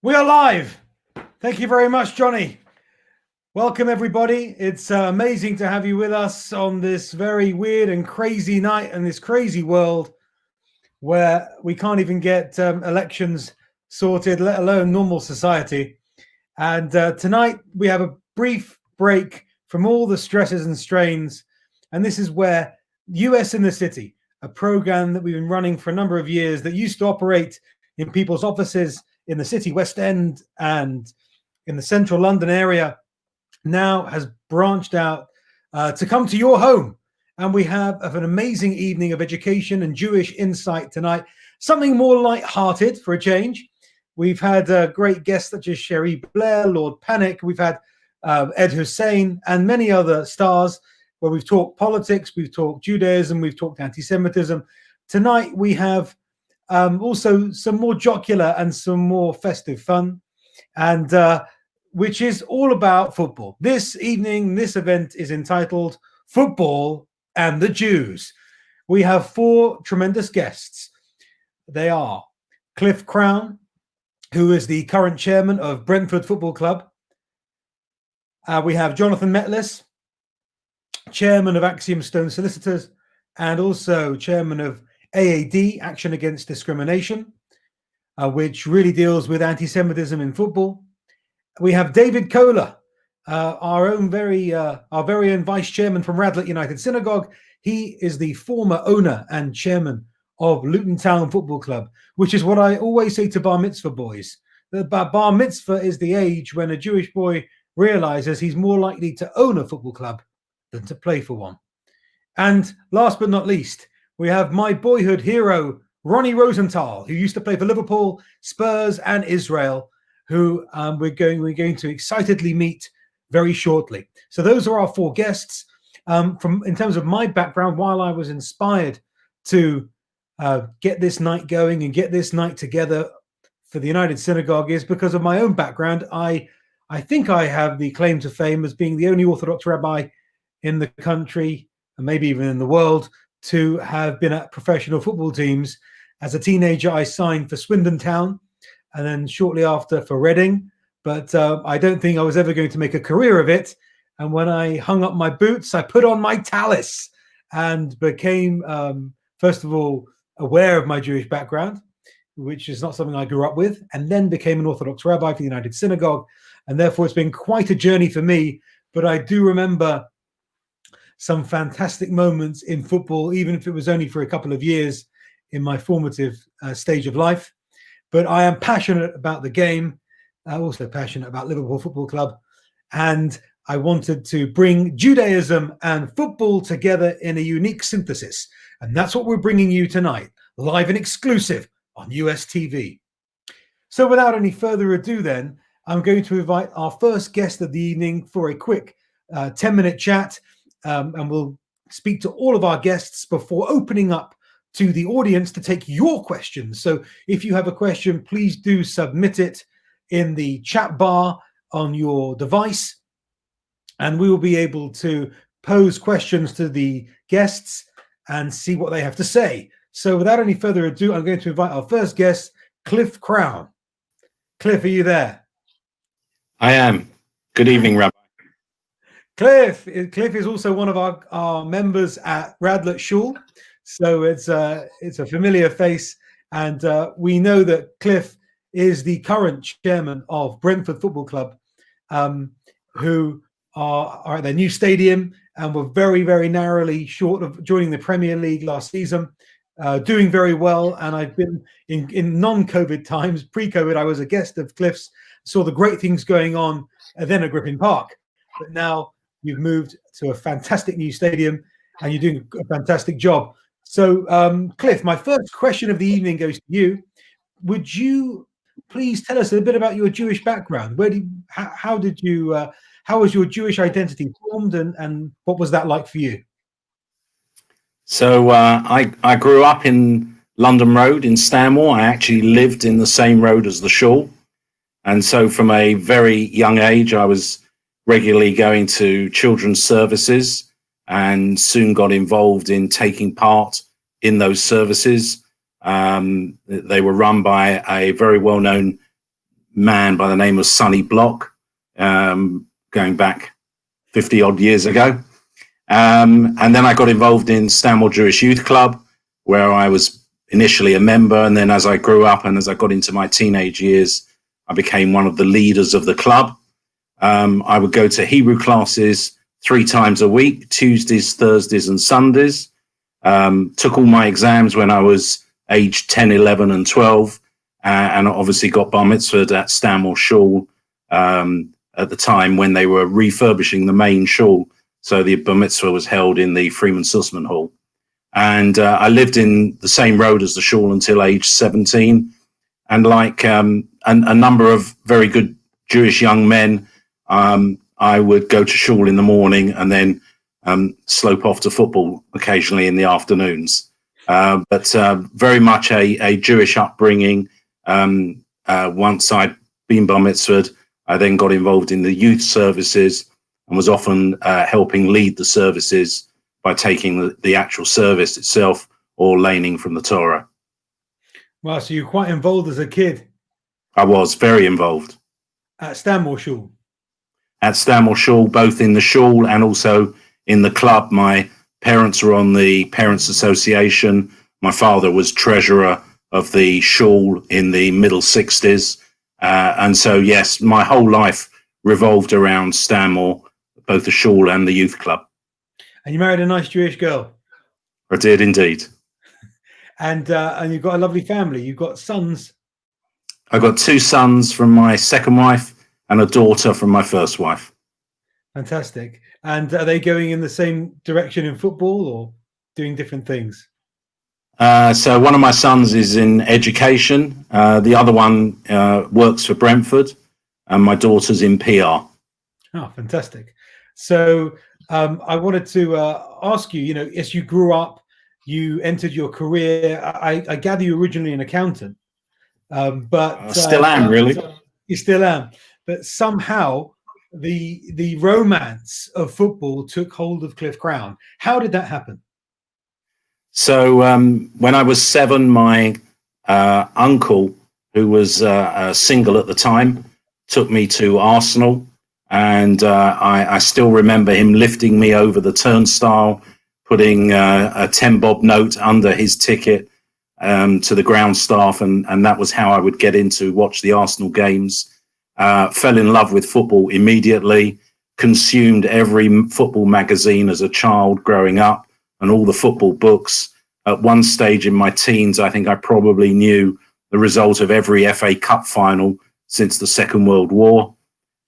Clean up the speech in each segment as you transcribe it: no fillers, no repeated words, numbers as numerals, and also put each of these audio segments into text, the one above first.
We are live. Thank you very much, Johnny. Welcome, everybody. It's amazing to have you with us on this very weird and crazy night in this crazy world where we can't even get elections sorted, let alone normal society. And tonight we have a brief break from all the stresses and strains. And this is where US in the City, a program that we've been running for a number of years that used to operate in people's offices in the City West End and in the central London area, now has branched out to come to your home. And we have an amazing evening of education and Jewish insight tonight, something more light-hearted for a change. We've had great guests such as Sherry Blair, Lord Panic. We've had Ed Hussein and many other stars where we've talked politics, we've talked Judaism, we've talked anti-Semitism. Tonight we have also some more jocular and some more festive fun, and which is all about football. This evening, this event is entitled Football and the Jews. We have four tremendous guests. They are Cliff Crown, who is the current chairman of Brentford Football Club. We have Jonathan Metlis, chairman of Axiom Stone Solicitors, and also chairman of AAD, Action Against Discrimination, which really deals with anti-Semitism in football. We have David Kohler, our very own vice chairman from Radlett United Synagogue. He is the former owner and chairman of Luton Town Football Club, which is what I always say to bar mitzvah boys. The bar mitzvah is the age when a Jewish boy realizes he's more likely to own a football club than to play for one. And last but not least, we have my boyhood hero, Ronnie Rosenthal, who used to play for Liverpool, Spurs, and Israel, who we're going to excitedly meet very shortly. So those are our four guests. In terms of my background, while I was inspired to get this night going and get this night together for the United Synagogue, is because of my own background. I think I have the claim to fame as being the only Orthodox rabbi in the country, and maybe even in the world, to have been at professional football teams. As a teenager, I signed for Swindon Town and then shortly after for Reading, but I don't think I was ever going to make a career of it. And when I hung up my boots, I put on my tallis and became, first of all, aware of my Jewish background, which is not something I grew up with, and then became an Orthodox rabbi for the United Synagogue. And therefore, it's been quite a journey for me. But I do remember some fantastic moments in football, even if it was only for a couple of years in my formative stage of life. But I am passionate about the game, also passionate about Liverpool Football Club. And I wanted to bring Judaism and football together in a unique synthesis. And that's what we're bringing you tonight, live and exclusive on US TV. So without any further ado then, I'm going to invite our first guest of the evening for a quick 10-minute chat. And we'll speak to all of our guests before opening up to the audience to take your questions. So if you have a question, please do submit it in the chat bar on your device, and we will be able to pose questions to the guests and see what they have to say. So without any further ado, I'm going to invite our first guest, Cliff Crown. Cliff, are you there? I am. Good evening, Rabbi. Cliff is also one of our members at Radlett Shul, so it's a familiar face, and we know that Cliff is the current chairman of Brentford Football Club, who are at their new stadium and were very, very narrowly short of joining the Premier League last season, doing very well. And I've been in non-COVID times, pre-COVID, I was a guest of Cliff's, saw the great things going on then at Griffin Park, but now you've moved to a fantastic new stadium and you're doing a fantastic job. So, Cliff, my first question of the evening goes to you. Would you please tell us a bit about your Jewish background? How was your Jewish identity formed, and what was that like for you? So I grew up in London Road in Stanmore. I actually lived in the same road as the shul. And so from a very young age, I was regularly going to children's services and soon got involved in taking part in those services. They were run by a very well-known man by the name of Sonny Block, going back 50 odd years ago. And then I got involved in Stanmore Jewish Youth Club, where I was initially a member. And then as I grew up and as I got into my teenage years, I became one of the leaders of the club. I would go to Hebrew classes 3 times a week, Tuesdays, Thursdays, and Sundays. Took all my exams when I was aged 10, 11, and 12, and obviously got bar mitzvahed at Stanmore Shul at the time when they were refurbishing the main shul. So the bar mitzvah was held in the Freeman Sussman Hall. And I lived in the same road as the shul until age 17. And like a number of very good Jewish young men, I would go to shul in the morning and then slope off to football occasionally in the afternoons. But very much a Jewish upbringing. Once I'd been bar mitzvahed, I then got involved in the youth services and was often helping lead the services by taking the actual service itself or laning from the Torah. Wow, so you're quite involved as a kid. I was very involved. At Stanmore Shul? At Stanmore Shul, both in the shul and also in the club. My parents were on the Parents Association. My father was treasurer of the shul in the middle 60s. And so, yes, my whole life revolved around Stanmore, both the shul and the youth club. And you married a nice Jewish girl? I did indeed. And you've got a lovely family. You've got sons. I got 2 sons from my second wife and a daughter from my first wife. Fantastic. And are they going in the same direction in football or doing different things? So one of my sons is in education. The other one works for Brentford, and my daughter's in PR. Oh, fantastic. So I wanted to ask you, as you grew up, you entered your career. I gather you originally an accountant, but I still am, really. You still am, but somehow the romance of football took hold of Cliff Crown. How did that happen? So when I was 7, my uncle, who was single at the time, took me to Arsenal. And I still remember him lifting me over the turnstile, putting a 10-bob note under his ticket to the ground staff. And that was how I would get in to watch the Arsenal games. Fell in love with football immediately, consumed every football magazine as a child growing up and all the football books. At one stage in my teens, I think I probably knew the result of every FA Cup final since the Second World War.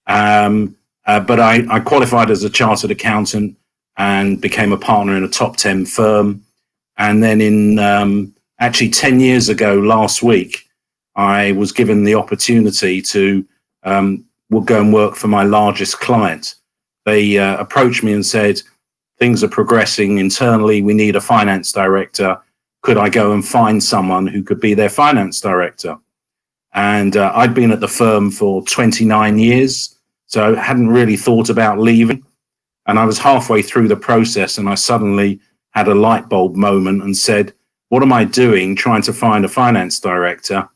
But I qualified as a chartered accountant and became a partner in a top 10 firm. And then in actually 10 years ago, last week, I was given the opportunity to go and work for my largest client. They approached me and said, things are progressing internally. We need a finance director. Could I go and find someone who could be their finance director? And I'd been at the firm for 29 years. So I hadn't really thought about leaving. And I was halfway through the process and I suddenly had a light bulb moment and said, what am I doing trying to find a finance director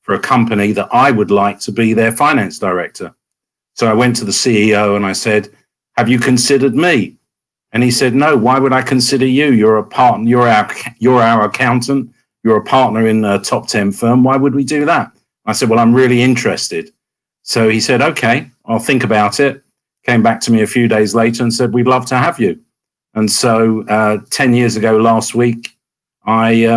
for a company that I would like to be their finance director? So I went to the CEO and I said, have you considered me? And he said, no, why would I consider you? You're a partner, you're our accountant, you're a partner in a top 10 firm. Why would we do that? I said, well, I'm really interested. So he said, okay, I'll think about it. Came back to me a few days later and said, we'd love to have you. And so 10 years ago last week, I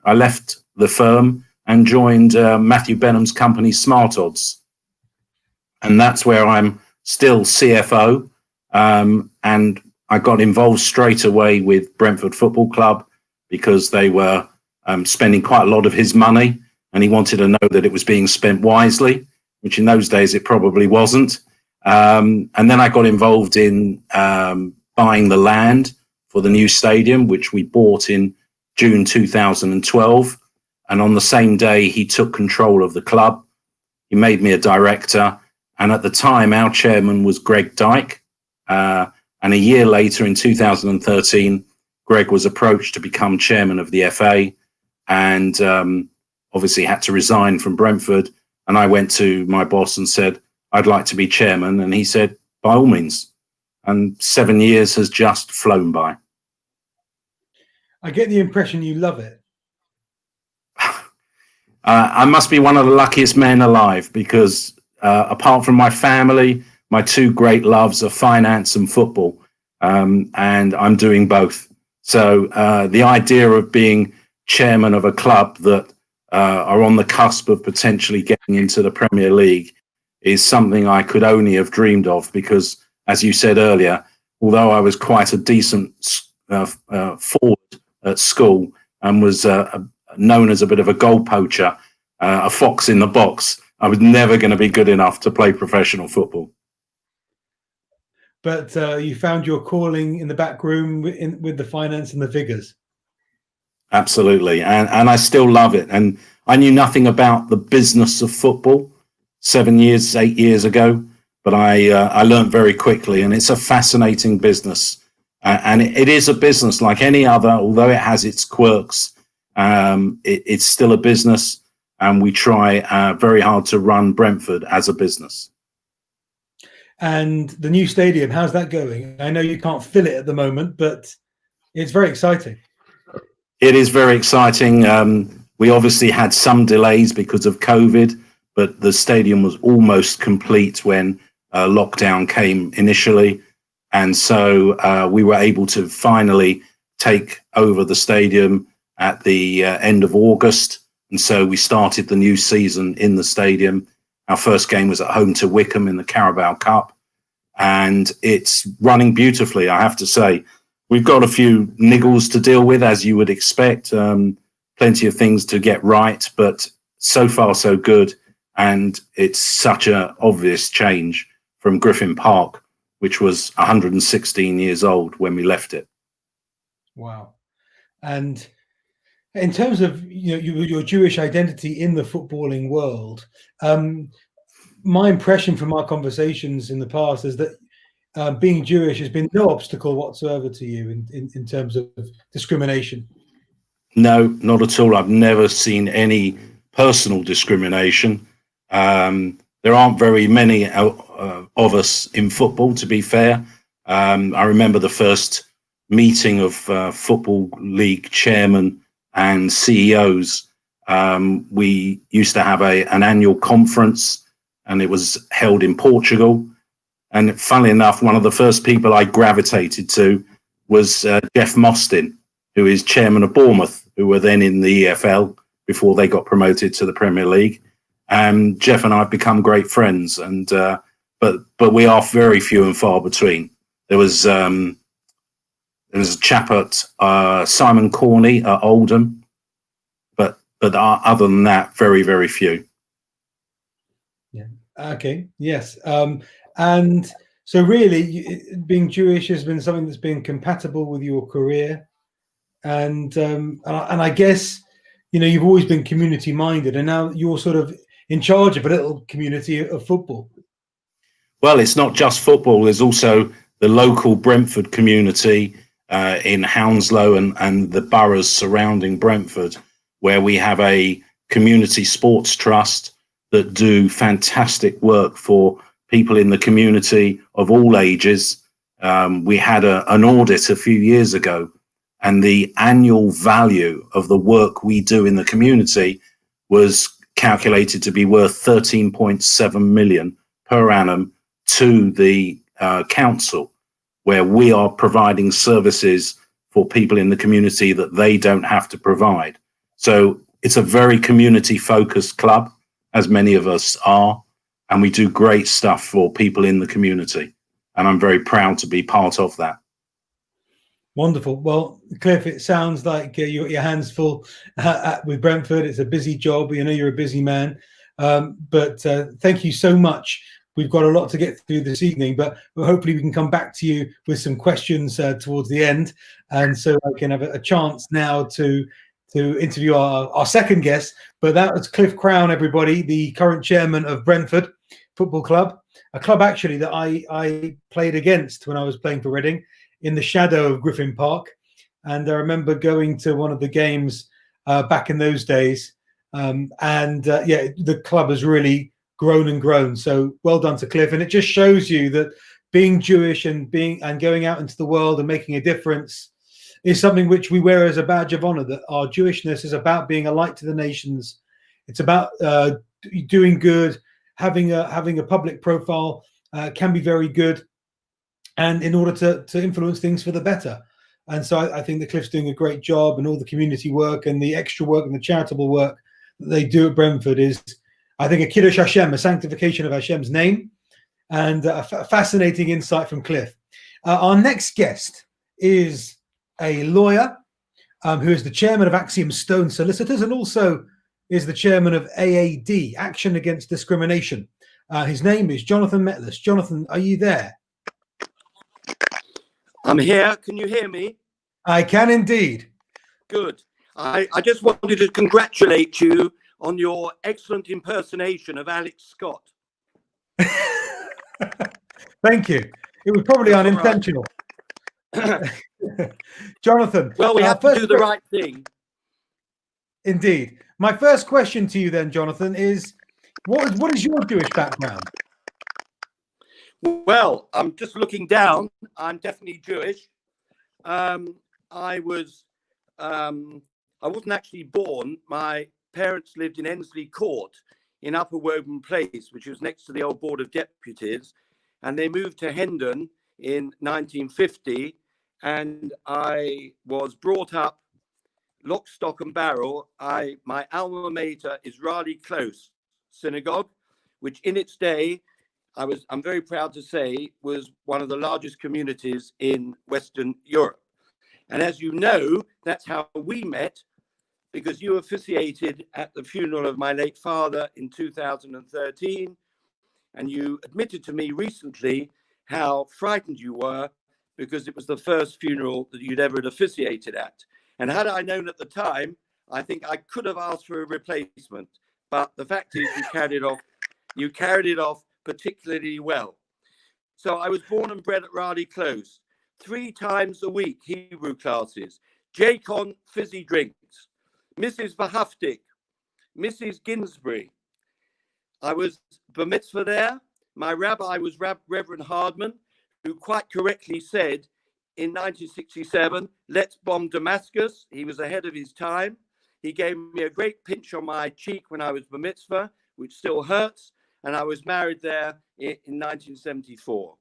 left the firm and joined Matthew Benham's company, Smart Odds. And that's where I'm still CFO. And I got involved straight away with Brentford Football Club because they were spending quite a lot of his money and he wanted to know that it was being spent wisely, which in those days it probably wasn't. And then I got involved in buying the land for the new stadium, which we bought in June 2012. And on the same day, he took control of the club. He made me a director. And at the time, our chairman was Greg Dyke. And a year later, in 2013, Greg was approached to become chairman of the FA and obviously had to resign from Brentford And I went to my boss and said, I'd like to be chairman. And he said, by all means. And 7 years has just flown by. I get the impression you love it. I must be one of the luckiest men alive because apart from my family, my two great loves are finance and football. And I'm doing both. So the idea of being chairman of a club that are on the cusp of potentially getting into the Premier League is something I could only have dreamed of because, as you said earlier, although I was quite a decent forward at school and was known as a bit of a goal poacher, a fox in the box, I was never going to be good enough to play professional football. But you found your calling in the back room with the finance and the figures. Absolutely. And I still love it. And I knew nothing about the business of football 8 years ago, but I learned very quickly. And it's a fascinating business. And it is a business like any other, although it has its quirks. It's still a business. And we try very hard to run Brentford as a business. And the new stadium, how's that going? I know you can't fill it at the moment, but it's very exciting. It is very exciting. We obviously had some delays because of COVID, but the stadium was almost complete when lockdown came initially. And so we were able to finally take over the stadium at the end of August. And so we started the new season in the stadium. Our first game was at home to Wickham in the Carabao Cup. And it's running beautifully, I have to say. We've got a few niggles to deal with, as you would expect. Plenty of things to get right, but so far so good. And it's such an obvious change from Griffin Park, which was 116 years old when we left it. Wow. And in terms of your Jewish identity in the footballing world, my impression from our conversations in the past is that being Jewish has been no obstacle whatsoever to you in terms of discrimination. No, not at all. I've never seen any personal discrimination. There aren't very many of us in football, to be fair. I remember the first meeting of Football League chairman and CEOs. We used to have an annual conference, and it was held in Portugal. And funnily enough, one of the first people I gravitated to was Jeff Mostyn, who is chairman of Bournemouth, who were then in the EFL before they got promoted to the Premier League. And Jeff and I have become great friends. And but we are very few and far between. There was a chap at Simon Corney at Oldham, but other than that, very, very few. Yeah. Okay. Yes. And so really being Jewish has been something that's been compatible with your career. And I guess, you've always been community minded, and now you're sort of in charge of a little community of football. Well, it's not just football. There's also the local Brentford community in Hounslow and the boroughs surrounding Brentford, where we have a community sports trust that do fantastic work for people in the community of all ages. We had an audit a few years ago, and the annual value of the work we do in the community was calculated to be worth 13.7 million per annum to the council, where we are providing services for people in the community that they don't have to provide. So it's a very community focused club, as many of us are, and we do great stuff for people in the community. And I'm very proud to be part of that. Wonderful. Well, Cliff, it sounds like you got your hands full with Brentford. It's a busy job. You're a busy man. But thank you so much. We've got a lot to get through this evening, but hopefully we can come back to you with some questions towards the end. And so I can have a chance now to interview our second guest. But that was Cliff Crown, everybody, the current chairman of Brentford Football Club, a club actually that I played against when I was playing for Reading, in the shadow of Griffin Park. And I remember going to one of the games back in those days The club has really grown and grown. So well done to Cliff. And it just shows you that being Jewish and going out into the world and making a difference is something which we wear as a badge of honor, that our Jewishness is about being a light to the nations. It's about doing good, having a public profile can be very good, and in order to influence things for the better. And so I think that Cliff's doing a great job, and all the community work and the extra work and the charitable work that they do at Brentford is, I think, a Kiddush Hashem, a sanctification of Hashem's name, and a fascinating insight from Cliff. Our next guest is a lawyer who is the chairman of Axiom Stone Solicitors and also is the chairman of AAD, Action Against Discrimination. His name is Jonathan Metliss. Jonathan, are you there? I'm here. Can you hear me? I can indeed. Good. I just wanted to congratulate you on your excellent impersonation of Alex Scott. Thank you. It was probably unintentional. Jonathan. Well, we have to do the right thing. Indeed. My first question to you then, Jonathan, is what is your Jewish background? Well, I'm just looking down. I'm definitely Jewish. I wasn't actually born. My parents lived in Ensley Court in Upper Woburn Place, which was next to the old Board of Deputies. And they moved to Hendon in 1950. And I was brought up lock, stock and barrel. My alma mater is Raleigh Close Synagogue, which in its day, I'm very proud to say, was one of the largest communities in Western Europe. And as you know, that's how we met, because you officiated at the funeral of my late father in 2013. And you admitted to me recently how frightened you were because it was the first funeral that you'd ever officiated at. And had I known at the time, I think I could have asked for a replacement. But the fact is, you carried it off particularly well. So I was born and bred at Raleigh Close. 3 times a week, Hebrew classes, J-Con fizzy drinks, Mrs. Vahaftik, Mrs. Ginsbury. I was bar mitzvah there. My rabbi was Reverend Hardman, who quite correctly said in 1967, let's bomb Damascus. He was ahead of his time. He gave me a great pinch on my cheek when I was bar mitzvah, which still hurts. And I was married there in 1974.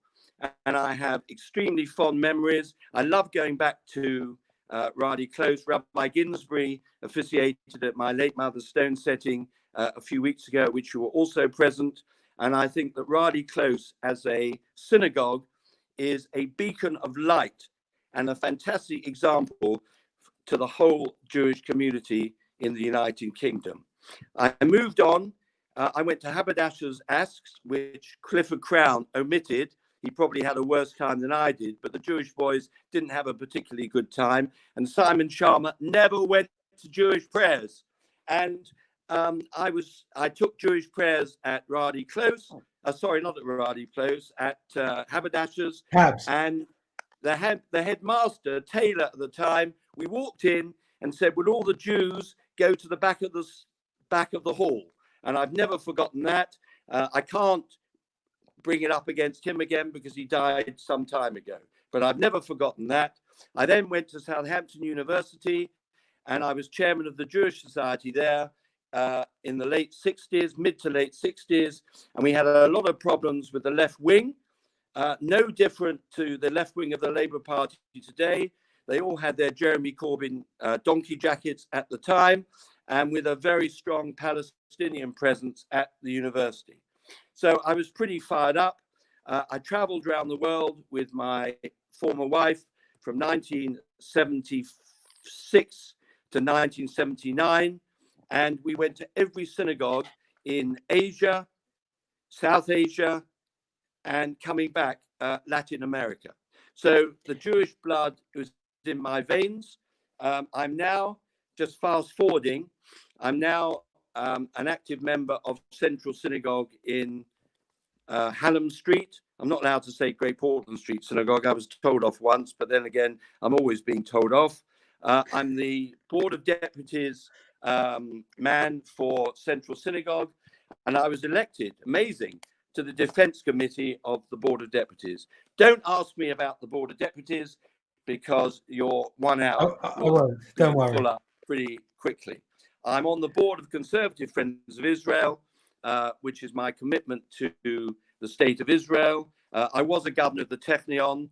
And I have extremely fond memories. I love going back to Raleigh Close. Rabbi Ginsbury officiated at my late mother's stone setting a few weeks ago, which you were also present. And I think that Raleigh Close as a synagogue is a beacon of light and a fantastic example to the whole Jewish community in the United Kingdom. I moved on. I went to Haberdashers' Asks, which Clifford Crown omitted. He probably had a worse time than I did, but the Jewish boys didn't have a particularly good time. And Simon Sharma never went to Jewish prayers. And I took Jewish prayers at Raleigh Close. Sorry, not at Raleigh Close, at Haberdashers. Habs. And the headmaster, Taylor, at the time, we walked in and said, would all the Jews go to the back of the hall? And I've never forgotten that. I can't bring it up against him again because he died some time ago, but I've never forgotten that. I then went to Southampton University and I was chairman of the Jewish Society there in the mid to late 60s. And we had a lot of problems with the left wing, no different to the left wing of the Labour Party today. They all had their Jeremy Corbyn donkey jackets at the time, and with a very strong Palestinian presence at the university. So I was pretty fired up. I traveled around the world with my former wife from 1976 to 1979. And we went to every synagogue in Asia, South Asia, and coming back, Latin America. So the Jewish blood was in my veins. I'm now, just fast forwarding, I'm now an active member of Central Synagogue in Hallam Street. I'm not allowed to say Great Portland Street Synagogue. I was told off once, but then again, I'm always being told off. I'm the Board of Deputies man for Central Synagogue, and I was elected, amazing, to the Defence Committee of the Board of Deputies. Don't ask me about the Board of Deputies because your 1 hour I won't. Don't worry. pull up pretty quickly. I'm on the board of Conservative Friends of Israel, which is my commitment to the State of Israel. I was a governor of the Technion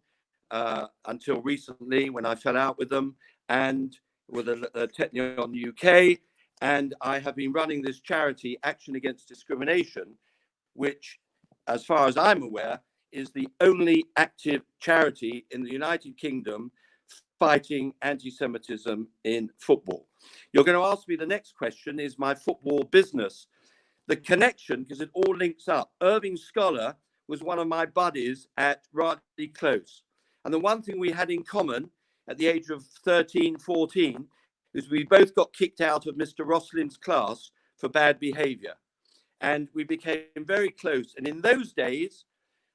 until recently when I fell out with them, and with the Technion UK. And I have been running this charity, Action Against Discrimination, which, as far as I'm aware, is the only active charity in the United Kingdom fighting anti-Semitism in football. You're going to ask me the next question, is my football business. The connection, because it all links up. Irving Scholar was one of my buddies at Radley Close. And the one thing we had in common at the age of 13, 14, is we both got kicked out of Mr. Roslin's class for bad behavior. And we became very close. And in those days,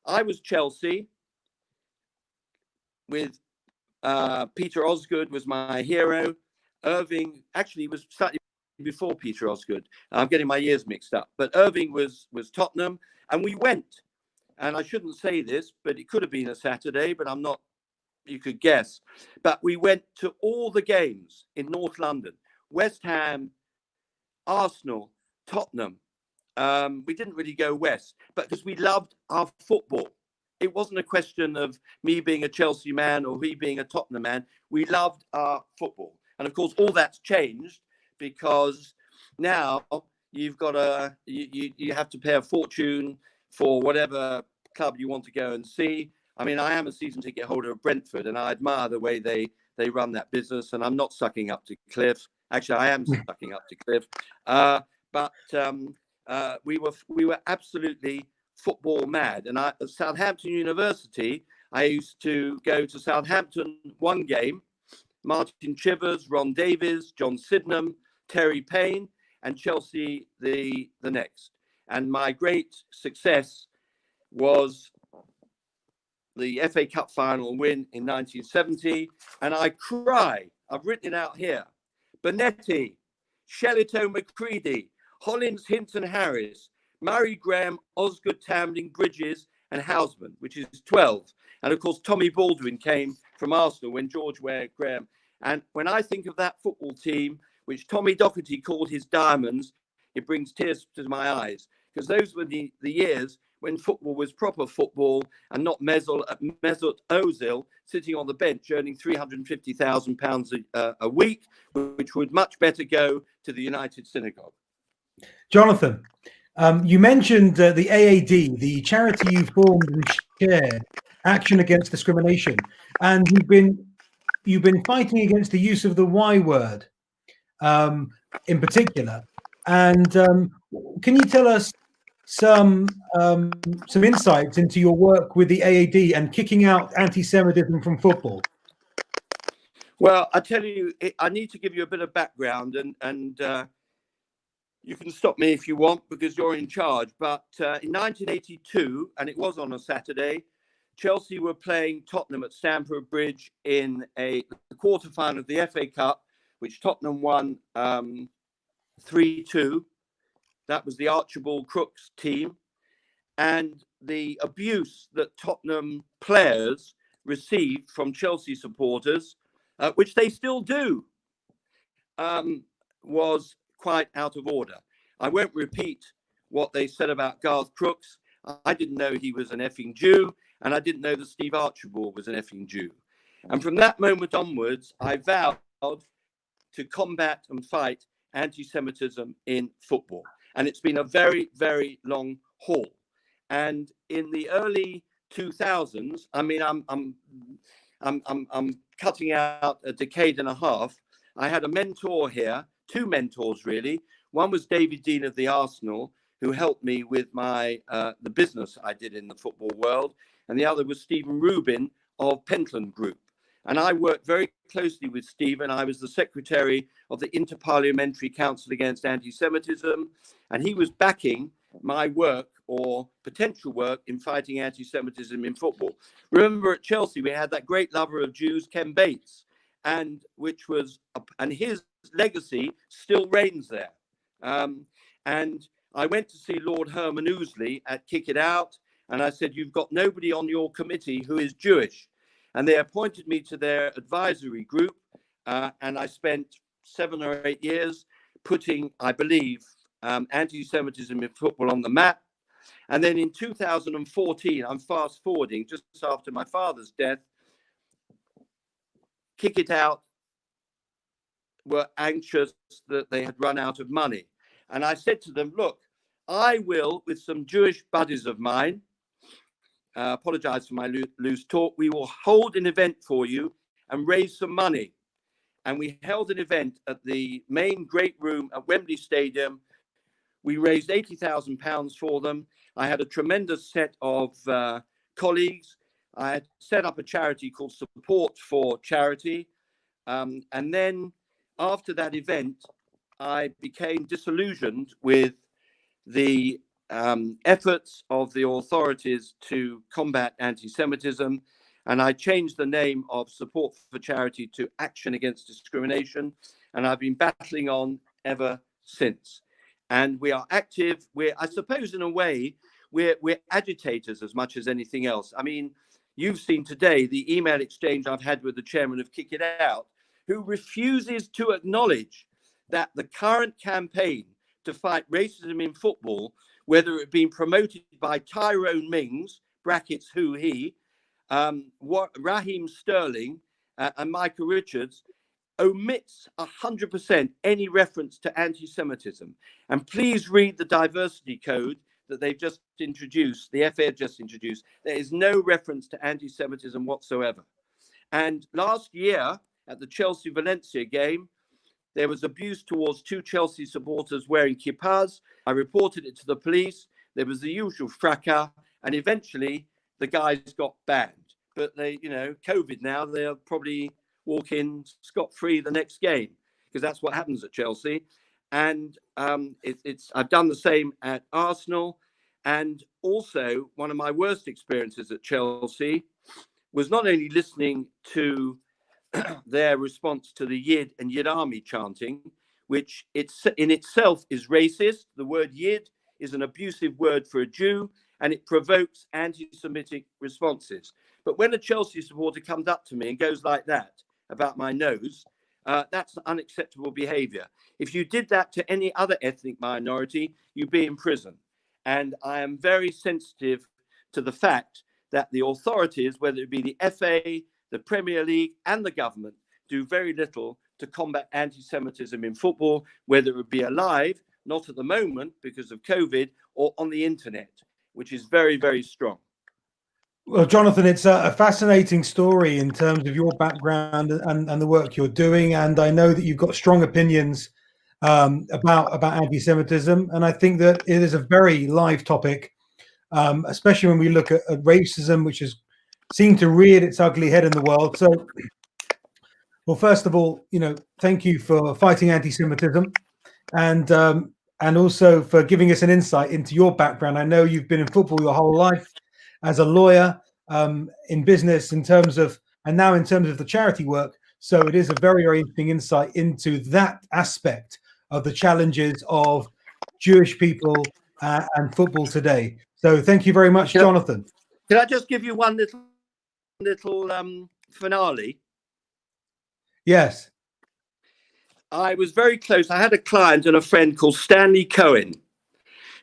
I was Chelsea with Peter Osgood was my hero. Irving actually was slightly before Peter Osgood. I'm getting my years mixed up. But Irving was Tottenham. And we went. And I shouldn't say this, but it could have been a Saturday, but I'm not, you could guess. But we went to all the games in North London. West Ham, Arsenal, Tottenham. We didn't really go west, but because we loved our football. It wasn't a question of me being a Chelsea man or he being a Tottenham man. We loved our football. And of course, all that's changed because now you've got you have to pay a fortune for whatever club you want to go and see. I mean, I am a season ticket holder of Brentford, and I admire the way they run that business. And I'm not sucking up to Cliff. Actually, I am sucking up to Cliff. But we were absolutely football mad. And at Southampton University, I used to go to Southampton one game, Martin Chivers, Ron Davies, John Sydenham, Terry Payne, and Chelsea the next. And my great success was the FA Cup final win in 1970. And I cry, I've written it out here, Bonetti, Shellito McCready, Hollins, Hinton Harris, Murray Graham, Osgood, Tamling, Bridges, and Houseman, which is 12. And of course, Tommy Baldwin came from Arsenal when George Ware Graham. And when I think of that football team, which Tommy Docherty called his diamonds, it brings tears to my eyes. Because those were the years when football was proper football and not Mesut Ozil sitting on the bench earning £350,000 a week, which would much better go to the United Synagogue. Jonathan, you mentioned the AAD, the charity you formed and chaired, Action Against Discrimination, and you've been fighting against the use of the Y word in particular. And can you tell us some insights into your work with the AAD and kicking out anti-Semitism from football? Well, I tell you, I need to give you a bit of background, and you can stop me if you want because you're in charge. But in 1982, and it was on a Saturday, Chelsea were playing Tottenham at Stamford Bridge in the quarterfinal of the FA Cup, which Tottenham won 3-2. That was the Archibald Crooks team. And the abuse that Tottenham players received from Chelsea supporters, which they still do, was quite out of order. I won't repeat what they said about Garth Crooks. I didn't know he was an effing Jew, and I didn't know that Steve Archibald was an effing Jew. And from that moment onwards, I vowed to combat and fight anti-Semitism in football. And it's been a very, very long haul. And in the early 2000s, I mean, I'm cutting out a decade and a half. I had a mentor here, two mentors really. One was David Dean of the Arsenal, who helped me with my the business I did in the football world, and the other was Stephen Rubin of Pentland Group. And I worked very closely with Stephen. I was the secretary of the Interparliamentary Council Against Anti-Semitism, and he was backing my work or potential work in fighting anti-Semitism in football. Remember at Chelsea, we had that great lover of Jews, Ken Bates, and his legacy still reigns there. And I went to see Lord Herman Ouseley at Kick It Out, and I said, "You've got nobody on your committee who is Jewish." And they appointed me to their advisory group, and I spent 7 or 8 years putting, I believe, anti-Semitism in football on the map. And then in 2014, I'm fast forwarding, just after my father's death, Kick It Out were anxious that they had run out of money. And I said to them, "Look, I will, with some Jewish buddies of mine, apologize for my loose talk, we will hold an event for you and raise some money." And we held an event at the main great room at Wembley Stadium. We raised £80,000 for them. I had a tremendous set of colleagues. I had set up a charity called Support for Charity. And then after that event, I became disillusioned with the efforts of the authorities to combat anti-Semitism. And I changed the name of Support for Charity to Action Against Discrimination. And I've been battling on ever since. And we are active. I suppose, in a way, we're agitators as much as anything else. I mean, you've seen today the email exchange I've had with the chairman of Kick It Out, who refuses to acknowledge that the current campaign to fight racism in football, whether it being promoted by Tyrone Mings, brackets who he, Raheem Sterling, and Micah Richards, omits 100% any reference to anti-Semitism. And please read the diversity code that they've just introduced, the FA just introduced. There is no reference to anti-Semitism whatsoever. And last year at the Chelsea-Valencia game, there was abuse towards 2 Chelsea supporters wearing kippas. I reported it to the police. There was the usual fracas, and eventually the guys got banned. But they, COVID now, they'll probably walk in scot-free the next game, because that's what happens at Chelsea. And I've done the same at Arsenal. And also, one of my worst experiences at Chelsea was not only listening to their response to the Yid and Yid Army chanting, which in itself is racist. The word Yid is an abusive word for a Jew, and it provokes anti-Semitic responses. But when a Chelsea supporter comes up to me and goes like that about my nose, that's unacceptable behavior. If you did that to any other ethnic minority, you'd be in prison. And I am very sensitive to the fact that the authorities, whether it be the FA, the Premier League, and the government, do very little to combat anti-Semitism in football, whether it be alive, not at the moment because of COVID, or on the internet, which is very, very strong. Well, Jonathan, it's a fascinating story in terms of your background and the work you're doing. And I know that you've got strong opinions about anti-Semitism. And I think that it is a very live topic, especially when we look at racism, which has seemed to rear its ugly head in the world. So, well, first of all, thank you for fighting anti-Semitism, and also for giving us an insight into your background. I know you've been in football your whole life, as a lawyer, in business, and now in terms of the charity work. So it is a very, very interesting insight into that aspect of the challenges of Jewish people and football today. So thank you very much, Jonathan. Can I just give you one little finale? Yes. I was very close. I had a client and a friend called Stanley Cohen,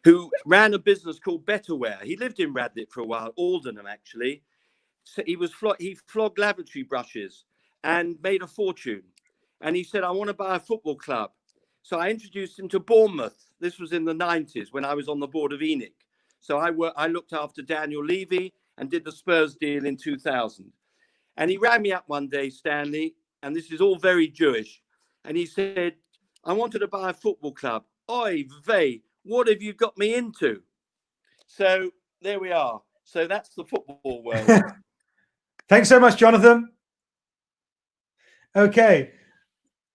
who ran a business called Betterware. He lived in Radlett for a while, Aldenham actually. So he flogged lavatory brushes and made a fortune. And he said, "I want to buy a football club." So I introduced him to Bournemouth. This was in the 90s when I was on the board of ENIC. So I looked after Daniel Levy and did the Spurs deal in 2000. And he rang me up one day, Stanley, and this is all very Jewish. And he said, "I wanted to buy a football club. Oy vey, what have you got me into?" So there we are. So that's the football world. Thanks so much, Jonathan. Okay.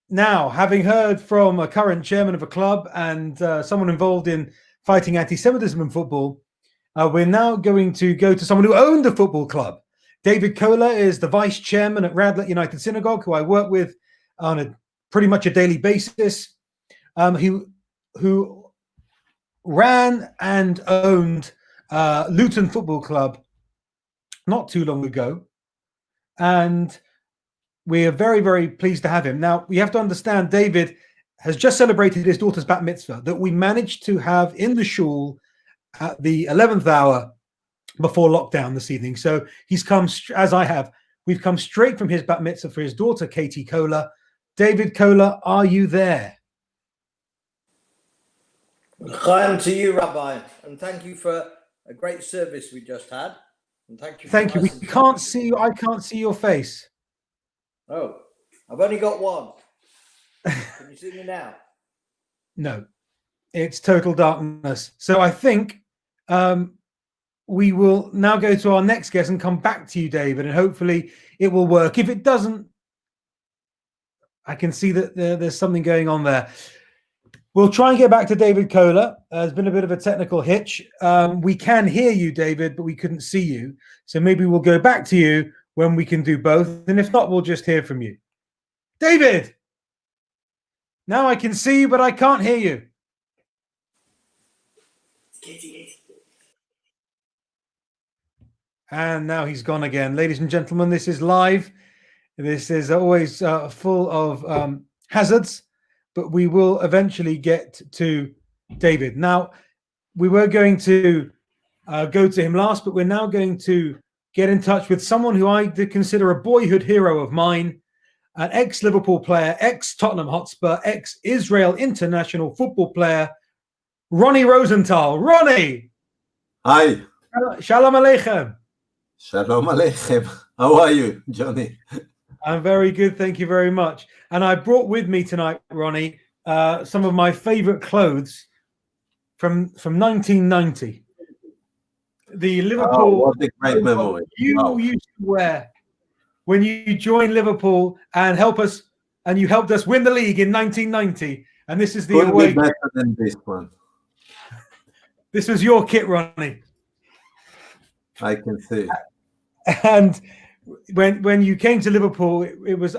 Now, having heard from a current chairman of a club and someone involved in fighting anti-Semitism in football, we're now going to go to someone who owned a football club David Kohler is the vice chairman at Radlett United Synagogue, who I work with on pretty much a daily basis, who ran and owned Luton Football Club not too long ago. And we are very, very pleased to have him. Now, we have to understand David has just celebrated his daughter's bat mitzvah that we managed to have in the shul at the 11th hour before lockdown this evening. So he's come, as I have, we've come straight from his bat mitzvah for his daughter, Katie Kohler. David Kohler, are you there? Chaim to you, Rabbi, and thank you for a great service we just had. And thank you. Thank you. We can't see you. I can't see your face. Oh, I've only got one. Can you see me now? No, it's total darkness. So I think we will now go to our next guest and come back to you, David, and hopefully it will work. If it doesn't, I can see that there's something going on there. We'll try and get back to David Kohler. There's been a bit of a technical hitch. We can hear you, David, but we couldn't see you. So maybe we'll go back to you when we can do both. And if not, we'll just hear from you. David! Now I can see you, but I can't hear you. And now he's gone again. Ladies and gentlemen, this is live. This is always full of hazards. But we will eventually get to David. Now, we were going to go to him last, but we're now going to get in touch with someone who I consider a boyhood hero of mine, an ex-Liverpool player, ex-Tottenham Hotspur, ex-Israel international football player, Ronnie Rosenthal. Ronnie! Hi. Shalom Aleichem. Shalom Aleichem. How are you, Johnny? I'm very good, thank you very much. And I brought with me tonight, Ronnie, some of my favorite clothes from 1990. The Liverpool. What a great memory. You used to wear when you joined Liverpool and you helped us win the league in 1990. And this is the Couldn't away. be better than this one. This was your kit, Ronnie. I can see. And when you came to Liverpool, it was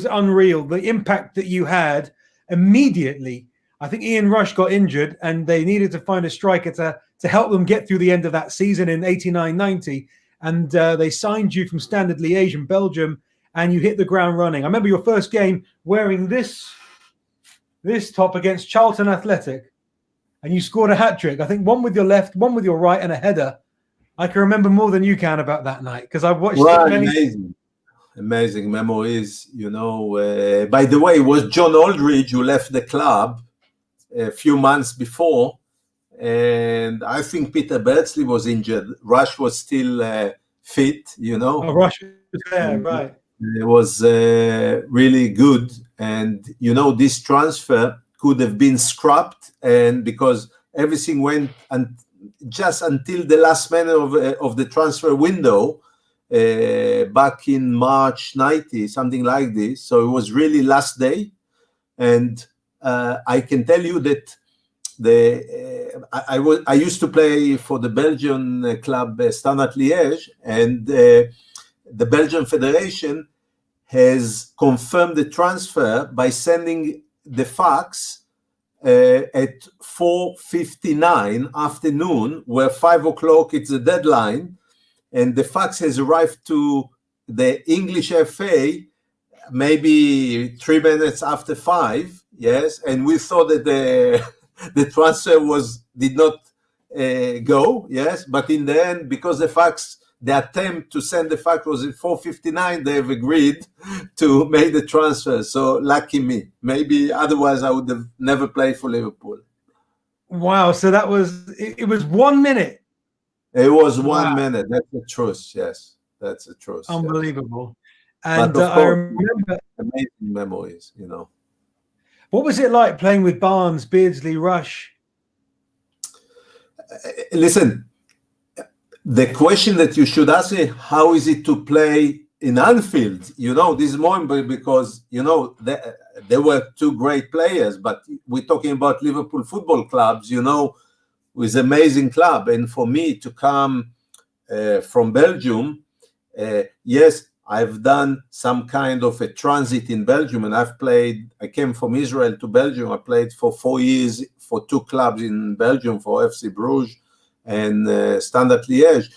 unreal. The impact that you had immediately. I think Ian Rush got injured and they needed to find a striker to help them get through the end of that season in 89-90. And they signed you from Standard Liège in Belgium and you hit the ground running. I remember your first game wearing this top against Charlton Athletic and you scored a hat-trick. I think one with your left, one with your right and a header. I can remember more than you can about that night because I've watched it many. Amazing memories. By the way, it was John Aldridge who left the club a few months before, and I think Peter Beardsley was injured. Rush was still fit, Oh, Rush was there, right. It was really good, and this transfer could have been scrapped, and because everything went just until the last minute of the transfer window back in March 90, something like this. So it was really last day, and I can tell you that I used to play for the Belgian club Standard Liège, and the Belgian Federation has confirmed the transfer by sending the fax at 4:59 afternoon, where 5 o'clock it's the deadline, and the fax has arrived to the English FA maybe 3 minutes after 5. Yes, and we thought that the transfer did not go. Yes, but in the end, because the attempt to send the fax was at 4:59, they have agreed to make the transfer. So lucky me. Maybe otherwise I would have never played for Liverpool. Wow. So it was 1 minute. It was 1 minute. That's the truth. Yes, that's the truth. Unbelievable. Yes. And I remember amazing memories, What was it like playing with Barnes, Beardsley, Rush? Listen, the question that you should ask is, how is it to play in Anfield? This is more because, there were two great players, but we're talking about Liverpool Football Clubs, with amazing club. And for me to come from Belgium, Yes, I've done some kind of a transit in Belgium, and I came from Israel to Belgium. I played for 4 years for 2 clubs in Belgium, for FC Bruges and Standard Liège.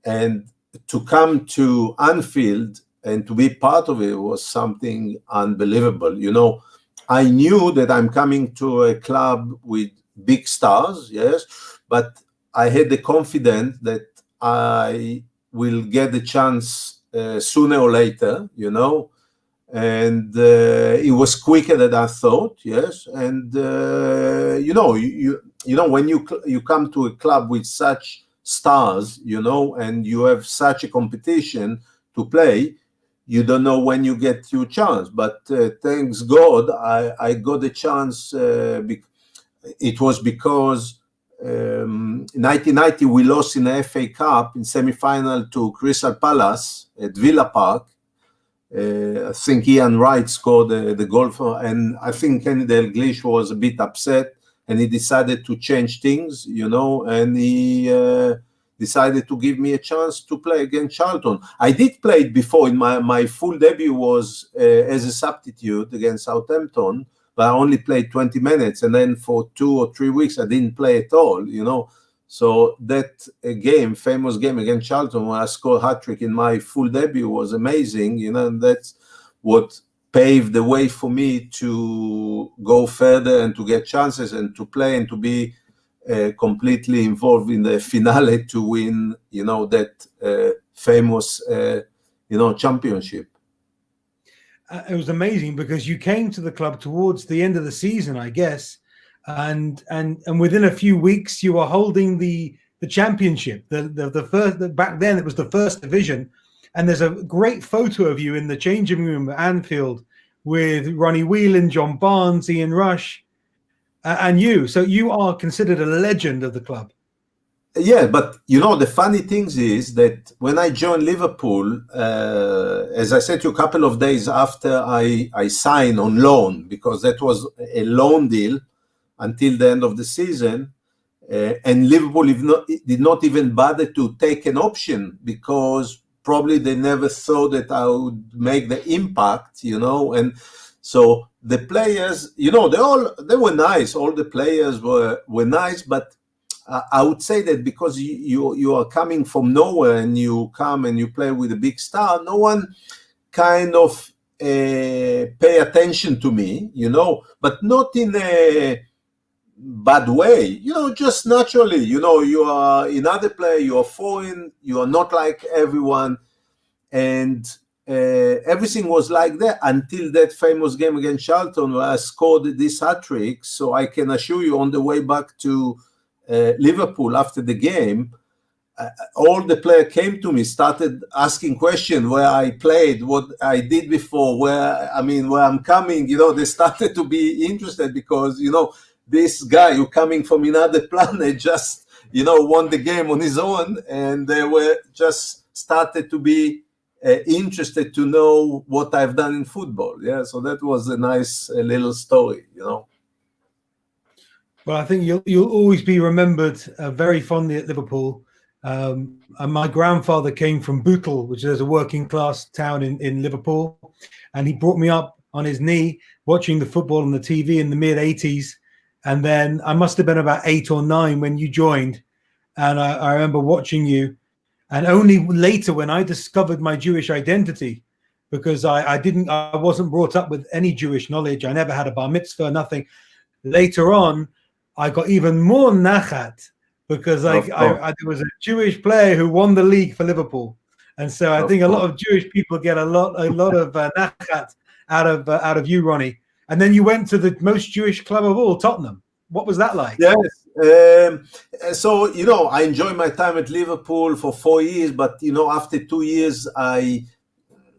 And to come to Anfield and to be part of it was something unbelievable. You know, I knew that I'm coming to a club with big stars, yes, but I had the confidence that I will get the chance sooner or later, you know, and it was quicker than I thought, yes. And you know, you know, when you come to a club with such stars, you know, and you have such a competition to play, you don't know when you get your chance. But thanks God, I got a chance. It was because in 1990 we lost in the FA Cup in semi-final to Crystal Palace at Villa Park. I think Ian Wright scored the goal for, and I think Kenny Dalglish was a bit upset, and he decided to change things, you know, and he decided to give me a chance to play against Charlton. I did play it before. In my full debut was as a substitute against Southampton, but I only played 20 minutes, and then for 2 or 3 weeks I didn't play at all, you know. So that famous game against Charlton, where I scored a hat-trick in my full debut, was amazing, you know, and that's what paved the way for me to go further and to get chances and to play and to be completely involved in the finale to win, you know, that famous, you know, championship. It was amazing because you came to the club towards the end of the season, I guess, and within a few weeks you were holding the championship. The first, back then it was the first division, and there's a great photo of you in the changing room at Anfield with Ronnie Whelan, John Barnes, Ian Rush, and you. So you are considered a legend of the club. Yeah, but you know, the funny thing is that when I joined Liverpool, as I said to you, a couple of days after I signed on loan, because that was a loan deal until the end of the season, and Liverpool did not even bother to take an option because probably they never thought that I would make the impact, you know. And so the players, you know, they were nice. All the players were nice, but I would say that because you are coming from nowhere and you come and you play with a big star, no one kind of pay attention to me, you know, but not in a bad way, you know, just naturally, you know, you are another player, you are foreign, you are not like everyone, and everything was like that until that famous game against Charlton where I scored this hat-trick. So I can assure you, on the way back to Liverpool after the game, all the players came to me, started asking questions where I played, what I did before, where I'm coming, you know. They started to be interested because, you know, this guy who coming from another planet just, you know, won the game on his own, and they were just started to be interested to know what I've done in football. Yeah, so that was a nice little story, you know. Well, I think you'll always be remembered very fondly at Liverpool. And my grandfather came from Bootle, which is a working class town in Liverpool, and he brought me up on his knee watching the football on the TV in the mid-'80s. And then I must have been about 8 or 9 when you joined, and I remember watching you. And only later, when I discovered my Jewish identity, because I wasn't brought up with any Jewish knowledge. I never had a bar mitzvah, nothing. Later on, I got even more nachat because there was a Jewish player who won the league for Liverpool, and so I think a lot of Jewish people get a lot of nachat out of you, Ronnie. And then you went to the most Jewish club of all, Tottenham. What was that like? Yes. So, you know, I enjoyed my time at Liverpool for 4 years, but, you know, after 2 years, I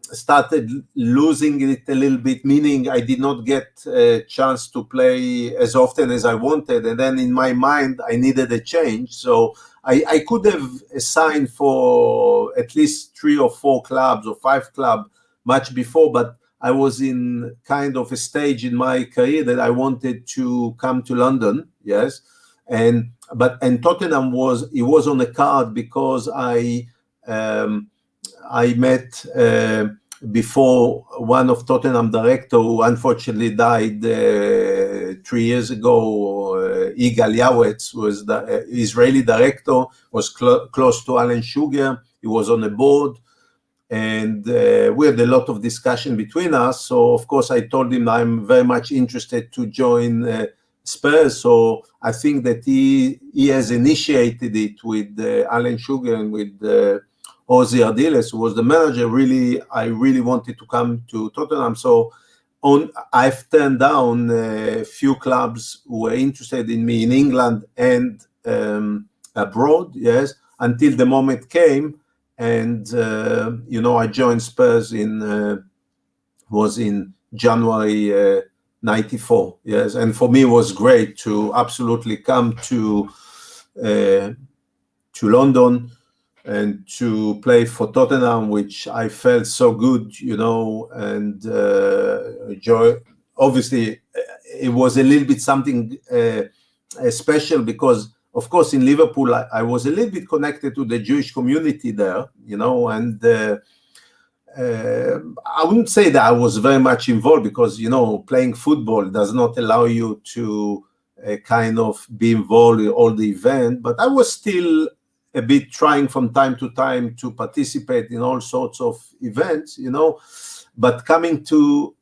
started losing it a little bit, meaning I did not get a chance to play as often as I wanted. And then in my mind, I needed a change. So I could have signed for at least 3 or 4 clubs or 5 clubs much before, but I was in kind of a stage in my career that I wanted to come to London, yes, and Tottenham was on the card because I I met before one of Tottenham director who unfortunately died 3 years ago. Igal Yawetz was the Israeli director, was close to Alan Sugar. He was on the board, and we had a lot of discussion between us. So of course I told him I'm very much interested to join Spurs. So I think that he has initiated it with Alan Sugar and with Ozzy Ardiles, who was the manager. I really wanted to come to Tottenham. So I've turned down a few clubs who were interested in me in England and abroad, yes, until the moment came. And, I joined Spurs was in January 94, yes. And for me, it was great to absolutely come to London and to play for Tottenham, which I felt so good, and joy. Obviously, it was a little bit something special because, of course, in Liverpool, I was a little bit connected to the Jewish community there, and I wouldn't say that I was very much involved because, playing football does not allow you to kind of be involved in all the event, but I was still a bit trying from time to time to participate in all sorts of events, but coming to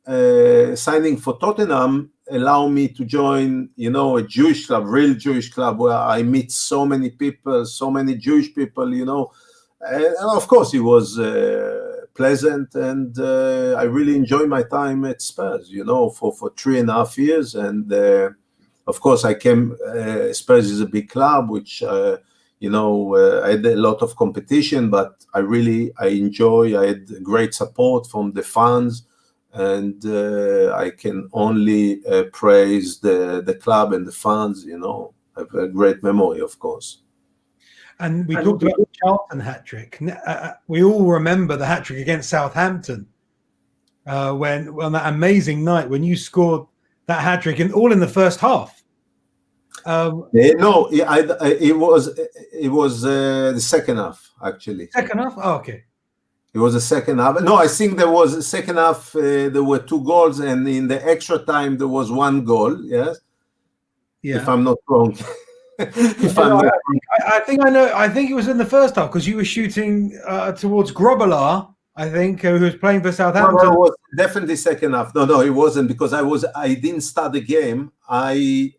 signing for Tottenham allow me to join, a Jewish club, real Jewish club, where I meet so many people, so many Jewish people, and of course it was pleasant, and I really enjoyed my time at Spurs, for 3.5 years. And of course I came, Spurs is a big club, which I had a lot of competition, but I had great support from the fans, and I can only praise the club and the fans. I have a great memory, of course. And we talked about the Charlton hat-trick. We all remember the hat-trick against Southampton when on that amazing night when you scored that hat-trick, all in the first half. No, it was the second half, actually. Second half? Oh, okay. It was the second half. No, I think there was a second half. There were 2 goals, and in the extra time there was 1 goal. Yes, yeah. If I'm not wrong. I think I know. I think it was in the first half because you were shooting towards Grobbelaar, I think, who was playing for Southampton. No, it was definitely second half. No, it wasn't, because I didn't start the game. I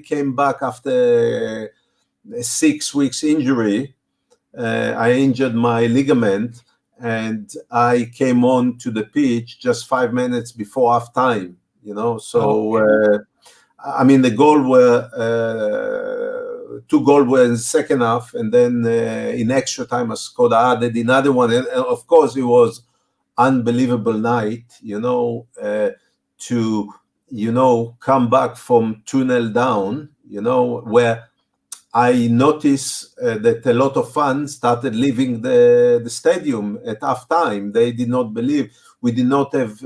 came back after a 6 weeks injury. I injured my ligament, and I came on to the pitch just 5 minutes before half time. So. Okay. The goal were 2 goals were in the second half, and then in extra time I scored. I added another one, and of course it was unbelievable night. To come back from 2-0 down. Where I noticed that a lot of fans started leaving the stadium at half time. They did not believe we did not have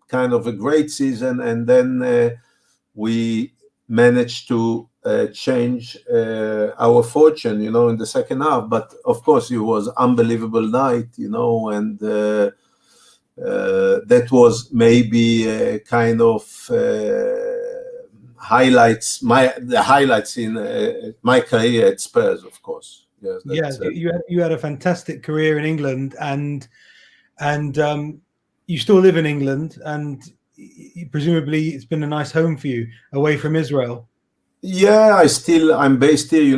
kind of a great season, and then. We managed to change our fortune, in the second half. But of course, it was unbelievable night, and that was maybe a kind of highlights in my career at Spurs, of course. Yes, you had a fantastic career in England, and you still live in England, and presumably it's been a nice home for you away from Israel. Yeah, I'm based here.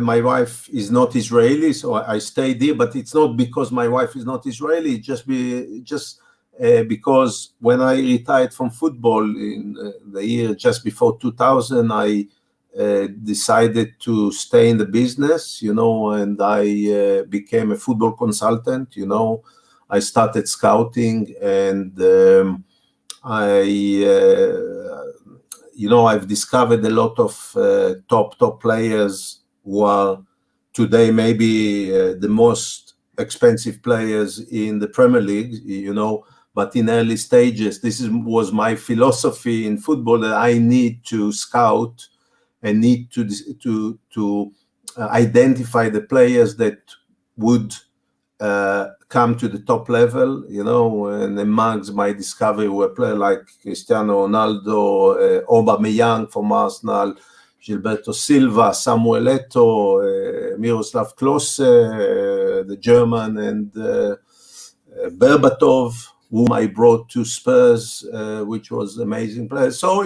My wife is not Israeli, so I stayed here. But it's not because my wife is not Israeli. Just because when I retired from football in the year just before 2000, I decided to stay in the business. And I became a football consultant. I started scouting, and I've discovered a lot of top players who are today maybe the most expensive players in the Premier League, but in early stages. This was my philosophy in football, that I need to scout and need to identify the players that would come to the top level, and amongst my discovery were players like Cristiano Ronaldo, Aubameyang from Arsenal, Gilberto Silva, Samuel Eto'o, Miroslav Klose, the German, and Berbatov, whom I brought to Spurs, which was amazing player. So,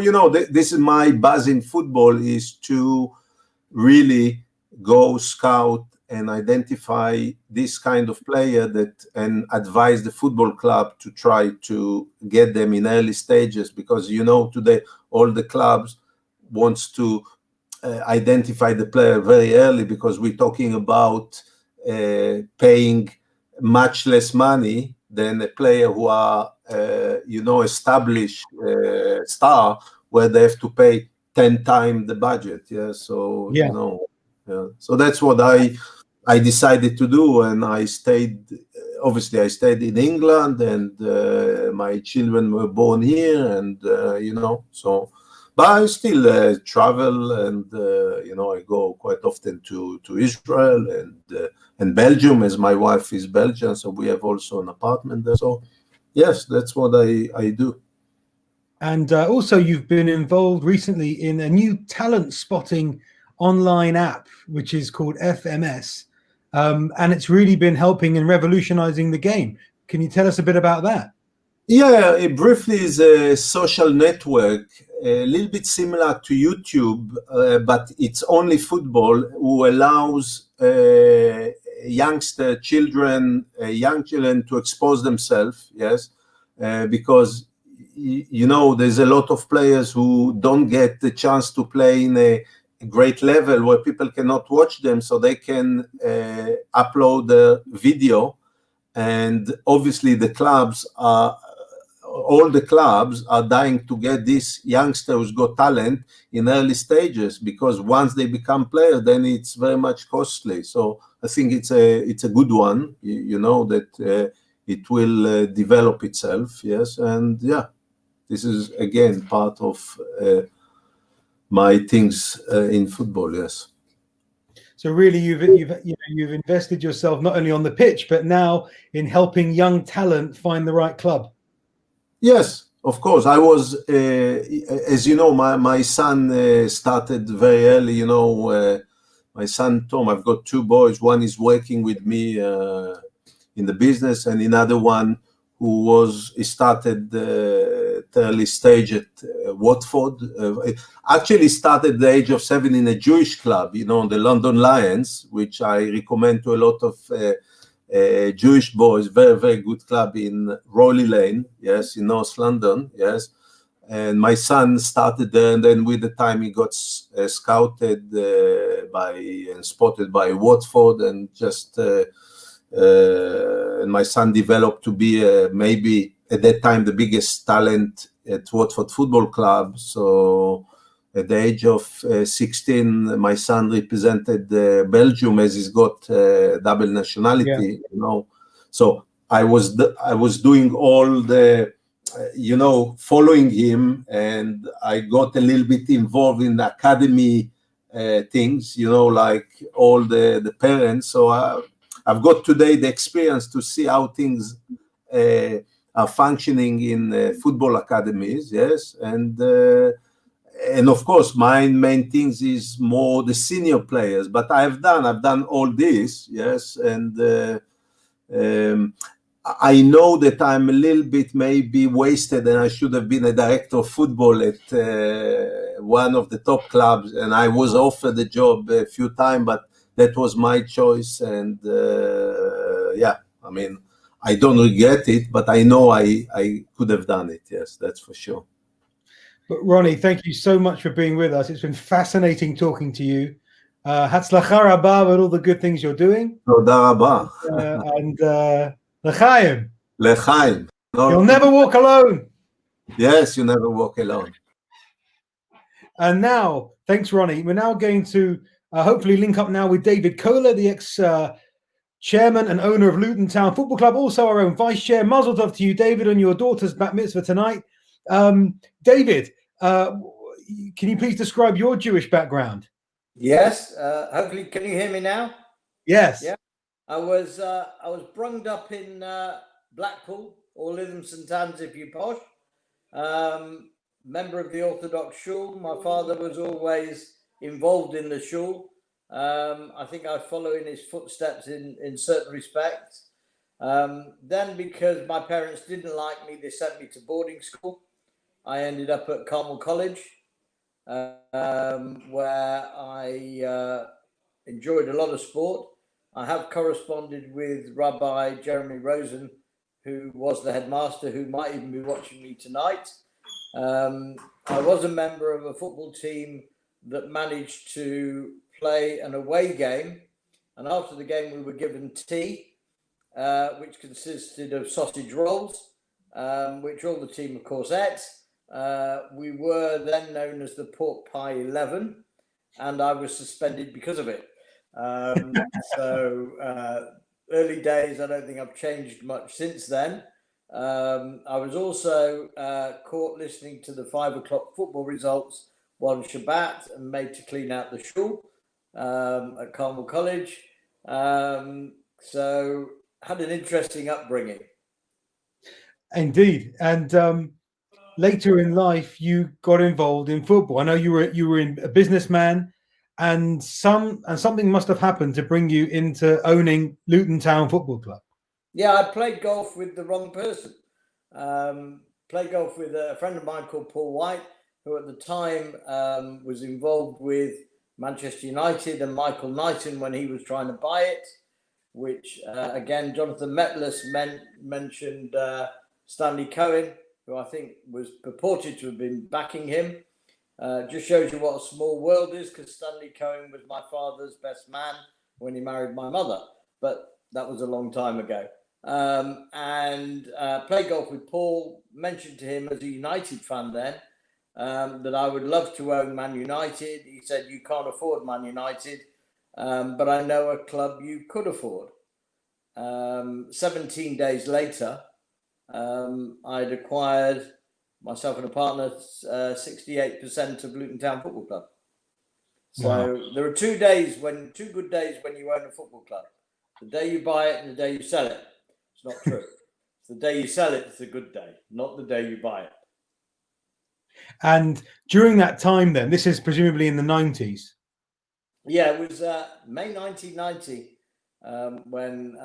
this is my buzz in football, is to really go scout and identify this kind of player and advise the football club to try to get them in early stages, because today all the clubs wants to identify the player very early, because we're talking about paying much less money than a player who are established star, where they have to pay 10 times the budget. So so that's what I decided to do, and I stayed in England, and my children were born here, and so. But I still travel, and I go quite often to Israel and Belgium, as my wife is Belgian, so we have also an apartment there. So yes, that's what I do. And also, you've been involved recently in a new talent spotting online app, which is called FMS, and it's really been helping and revolutionizing the game. Can you tell us a bit about that? Yeah, it briefly is a social network, a little bit similar to YouTube, but it's only football, who allows young children to expose themselves, yes, because there's a lot of players who don't get the chance to play in a great level where people cannot watch them, so they can upload the video, and obviously all the clubs are dying to get this youngster who's got talent in early stages, because once they become players, then it's very much costly. So I think it's a good one, that it will develop itself. Yes, and yeah, this is again part of my things in football. Yes. So really, you've invested yourself not only on the pitch, but now in helping young talent find the right club. Yes, of course. I was, as you know, my son started very early. My son Tom. I've got two boys. One is working with me in the business, and another one he started early stage at Watford. Actually started at the age of 7 in a Jewish club, the London Lions, which I recommend to a lot of Jewish boys. Very, very good club in Rowley Lane, yes, in North London, yes. And my son started there, and then with the time he got scouted and spotted by Watford, and just and my son developed to be maybe at that time the biggest talent at Watford Football Club. So at the age of 16, my son represented Belgium, as he's got double nationality. So I was doing all the following him, and I got a little bit involved in the academy things, like all the parents. So I've got today the experience to see how things are functioning in football academies, yes, and of course my main things is more the senior players. But I've done all this, yes, and I know that I'm a little bit maybe wasted, and I should have been a director of football at one of the top clubs, and I was offered the job a few times, but that was my choice, and I mean, I don't regret it, but I know I could have done it. Yes, that's for sure. But Ronnie, thank you so much for being with us. It's been fascinating talking to you. Hatzlacha rabba with all the good things you're doing. Toda rabba. And l'chaim. L'chaim. You'll never walk alone. Yes, you never walk alone. And now, thanks, Ronnie. We're now going to hopefully link up now with David Kohler, the ex-chairman and owner of Luton Town Football Club, also our own vice chair. Mazel tov to you, David, on your daughter's bat mitzvah tonight. David, can you please describe your Jewish background? Yes. Hopefully, can you hear me now? Yes. Yeah. I was brunged up in Blackpool, or Lytham St Anne's if you posh. Member of the Orthodox shul. My father was always involved in the shul. I think I follow in his footsteps in certain respects. Then, because my parents didn't like me, they sent me to boarding school. I ended up at Carmel College, where I enjoyed a lot of sport. I have corresponded with Rabbi Jeremy Rosen, who was the headmaster, who might even be watching me tonight. I was a member of a football team that managed to play an away game, and after the game we were given tea, which consisted of sausage rolls, which all the team of course ate. We were then known as the Pork Pie 11, and I was suspended because of it. Early days, I don't think I've changed much since then. I was also caught listening to the 5 o'clock football results one Shabbat and made to clean out the shul at Carmel College. So had an interesting upbringing. Indeed. And later in life, you got involved in football. I know you were a businessman, and something must have happened to bring you into owning Luton Town Football Club. Yeah, I played golf with the wrong person. Played golf with a friend of mine called Paul White, who at the time was involved with Manchester United and Michael Knighton when he was trying to buy it, which again, Jonathan Metlis mentioned Stanley Cohen, who I think was purported to have been backing him. Just shows you what a small world is, because Stanley Cohen was my father's best man when he married my mother, but that was a long time ago. And played golf with Paul, mentioned to him as a United fan then that I would love to own Man United. He said, you can't afford Man United, but I know a club you could afford. 17 days later, I'd acquired, myself and a partner, 68% of Luton Town Football Club. So wow. There are 2 days two good days when you own a football club. The day you buy it and the day you sell it. It's not true. It's the day you sell it, it's a good day, not the day you buy it. And during that time then, this is presumably in the 90s. Yeah, it was May 1990 when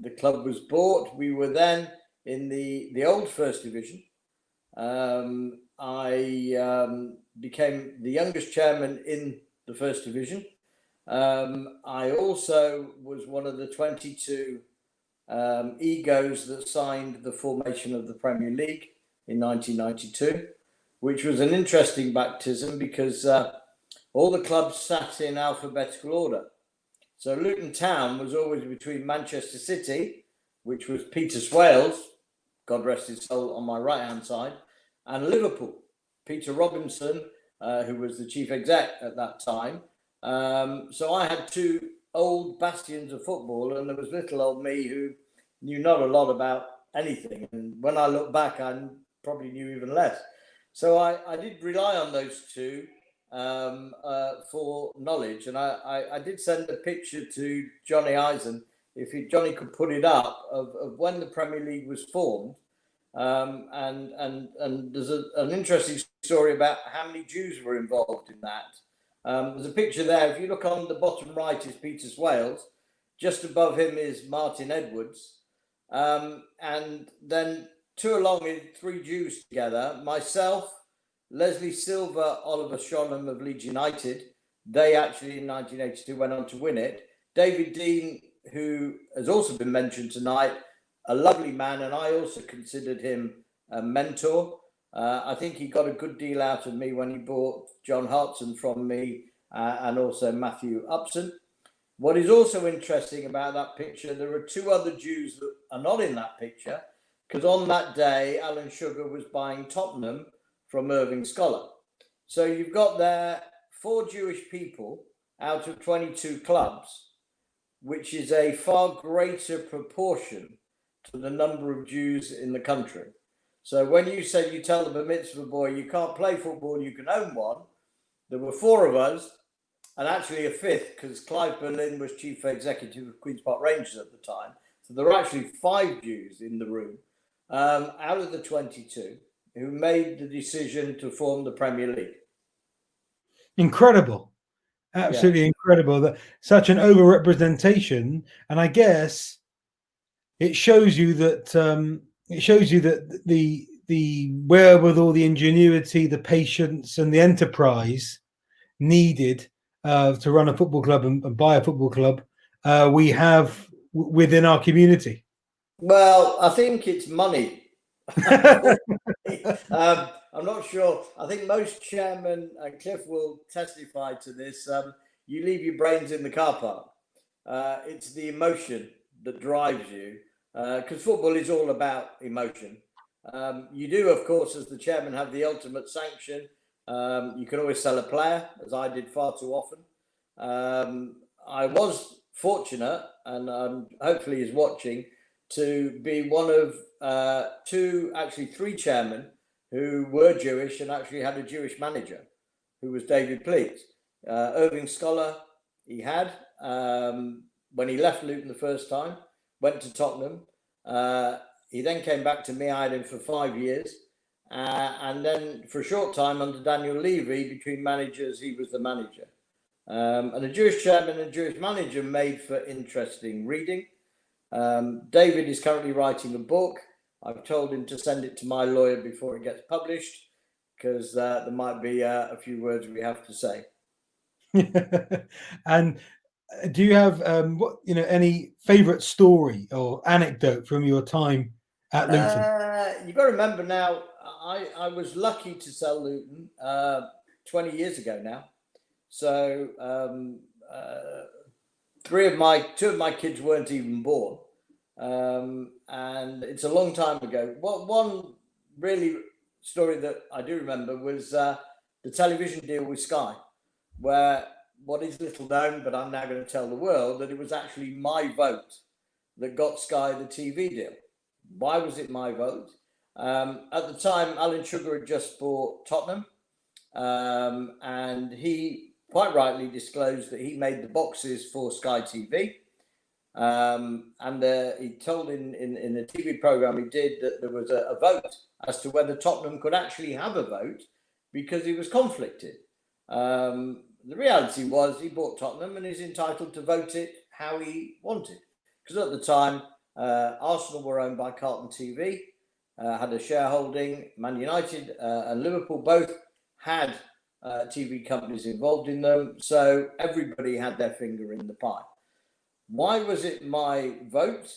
the club was bought. We were then in the old First Division. I became the youngest chairman in the First Division. I also was one of the 22 egos that signed the formation of the Premier League in 1992, which was an interesting baptism because all the clubs sat in alphabetical order. So Luton Town was always between Manchester City, which was Peter Swales, God rest his soul, on my right-hand side, and Liverpool. Peter Robinson, who was the chief exec at that time. So I had two old bastions of football, and there was little old me who knew not a lot about anything. And when I look back, I probably knew even less. So I did rely on those two for knowledge. And I did send a picture to Johnny Eisen, if Johnny could put it up, of when the Premier League was formed. And there's an interesting story about how many Jews were involved in that. There's a picture there. If you look on the bottom right is Peter Swales. Just above him is Martin Edwards. And then two along is three Jews together. Myself, Leslie Silver, Oliver Sholham of Leeds United. They actually in 1982 went on to win it. David Dean, who has also been mentioned tonight, a lovely man, and I also considered him a mentor. I think he got a good deal out of me when he bought John Hartson from me and also Matthew Upson. What is also interesting about that picture, there are two other Jews that are not in that picture, because on that day, Alan Sugar was buying Tottenham from Irving Scholar. So you've got there 4 Jewish people out of 22 clubs, which is a far greater proportion to the number of Jews in the country. So when you say you tell the bar mitzvah boy you can't play football, you can own one, there were 4 of us, and actually a fifth, because Clive Berlin was chief executive of Queen's Park Rangers at the time. So there were actually 5 Jews in the room out of the 22 who made the decision to form the Premier League. Incredible. Absolutely incredible. That such an overrepresentation, and I guess it shows you that the wherewithal, the ingenuity, the patience, and the enterprise needed to run a football club and buy a football club we have within our community. Well, I think it's money. I'm not sure. I think most chairmen, and Cliff will testify to this, you leave your brains in the car park. It's the emotion that drives you, because football is all about emotion. You do, of course, as the chairman, have the ultimate sanction. You can always sell a player, as I did far too often. I was fortunate, and hopefully is watching, to be one of 3 chairmen who were Jewish and actually had a Jewish manager, who was David Pleat. Irving Scholar, he had, when he left Luton the first time, went to Tottenham. He then came back to me. I had him for 5 years. And then for a short time under Daniel Levy, between managers, he was the manager. And a Jewish chairman and a Jewish manager made for interesting reading. David is currently writing a book. I've told him to send it to my lawyer before it gets published, because there might be a few words we have to say. And do you have any favorite story or anecdote from your time at Luton? You've got to remember now, I was lucky to sell Luton 20 years ago now. So two of my kids weren't even born, and it's a long time ago. One really story that I do remember was the television deal with Sky, where what is little known, but I'm now going to tell the world, that it was actually my vote that got Sky the TV deal. Why was it my vote? At the time, Alan Sugar had just bought Tottenham, and he quite rightly disclosed that he made the boxes for Sky TV. And he told in the TV programme he did that there was a vote as to whether Tottenham could actually have a vote, because he was conflicted. The reality was he bought Tottenham and he's entitled to vote it how he wanted. Because at the time, Arsenal were owned by Carlton TV, had a shareholding. Man United and Liverpool both had TV companies involved in them. So everybody had their finger in the pie. Why was it my vote?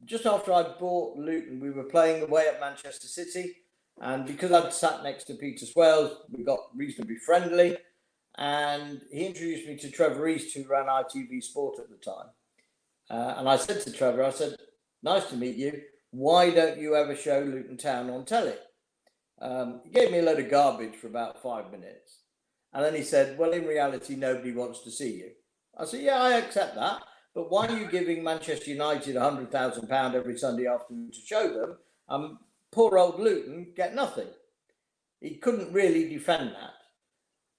Just after I bought Luton, we were playing away at Manchester City. And because I'd sat next to Peter Swales, we got reasonably friendly. And he introduced me to Trevor East, who ran ITV Sport at the time. And I said to Trevor, I said, nice to meet you. Why don't you ever show Luton Town on telly? He gave me a load of garbage for about 5 minutes. And then he said, well, in reality, nobody wants to see you. I said, yeah, I accept that. But why are you giving Manchester United £100,000 every Sunday afternoon to show them? Poor old Luton get nothing. He couldn't really defend that.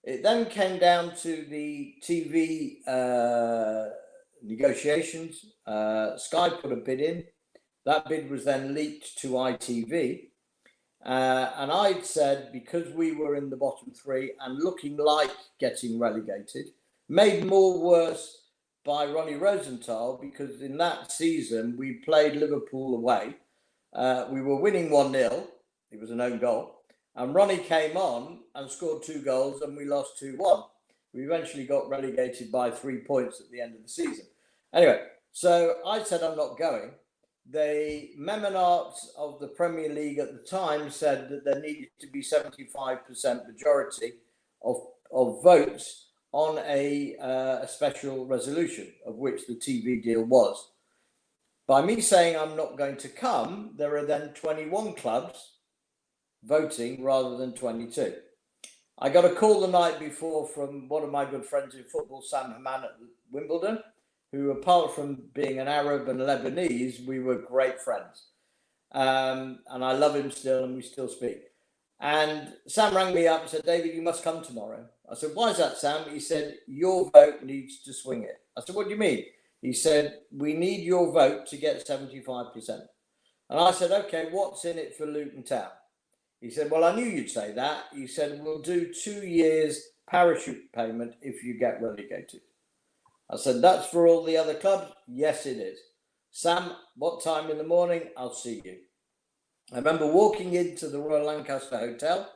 It then came down to the TV negotiations. Sky put a bid in. That bid was then leaked to ITV. And I'd said, because we were in the bottom 3 and looking like getting relegated, made more worse by Ronnie Rosenthal, because in that season we played Liverpool away. We were winning 1-0. It was an own goal. And Ronnie came on and scored 2 goals and we lost 2-1. We eventually got relegated by 3 points at the end of the season. Anyway, so I said I'm not going. The Memonarchs of the Premier League at the time said that there needed to be 75% majority of votes on a special resolution, of which the TV deal was. By me saying I'm not going to come, there are then 21 clubs voting rather than 22. I got a call the night before from one of my good friends in football, Sam Haman at Wimbledon, who, apart from being an Arab and Lebanese, we were great friends. And I love him still, and we still speak. And Sam rang me up and said, David, you must come tomorrow. I said, why is that, Sam? He said, your vote needs to swing it. I said, what do you mean? He said, we need your vote to get 75%. And I said, okay, what's in it for Luton Town? He said, well, I knew you'd say that. He said, we'll do 2 years parachute payment if you get relegated. I said, that's for all the other clubs? Yes, it is. Sam, what time in the morning? I'll see you. I remember walking into the Royal Lancaster Hotel.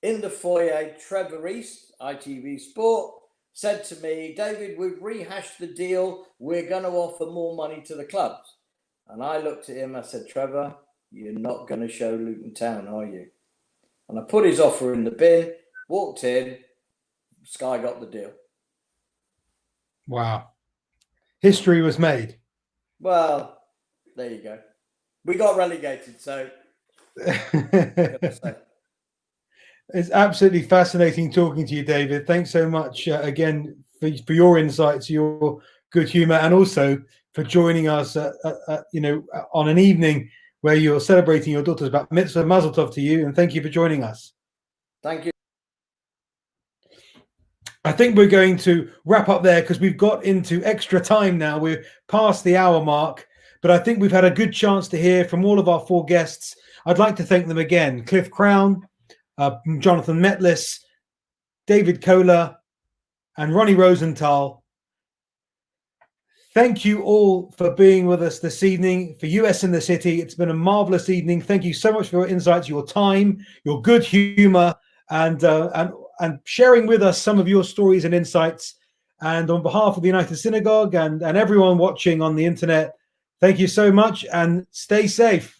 In the foyer, Trevor East, ITV Sport, said to me, David, we've rehashed the deal. We're going to offer more money to the clubs. And I looked at him. I said, Trevor, you're not going to show Luton Town, are you? And I put his offer in the bin, walked in, Sky got the deal. Wow. History was made. Well, there you go. We got relegated, so... It's absolutely fascinating talking to you, David. Thanks so much again for your insights, your good humor, and also for joining us, on an evening where you're celebrating your daughter's bat mitzvah. Mazel tov to you, and thank you for joining us. Thank you. I think we're going to wrap up there because we've got into extra time now. We're past the hour mark, but I think we've had a good chance to hear from all of our 4 guests. I'd like to thank them again: Cliff Crown, Jonathan Metlis, David Kohler, and Ronnie Rosenthal. Thank you all for being with us this evening for US in the City. It's been a marvelous evening. Thank you so much for your insights, your time, your good humor, and sharing with us some of your stories and insights. And on behalf of the United Synagogue and everyone watching on the internet, thank you so much and stay safe.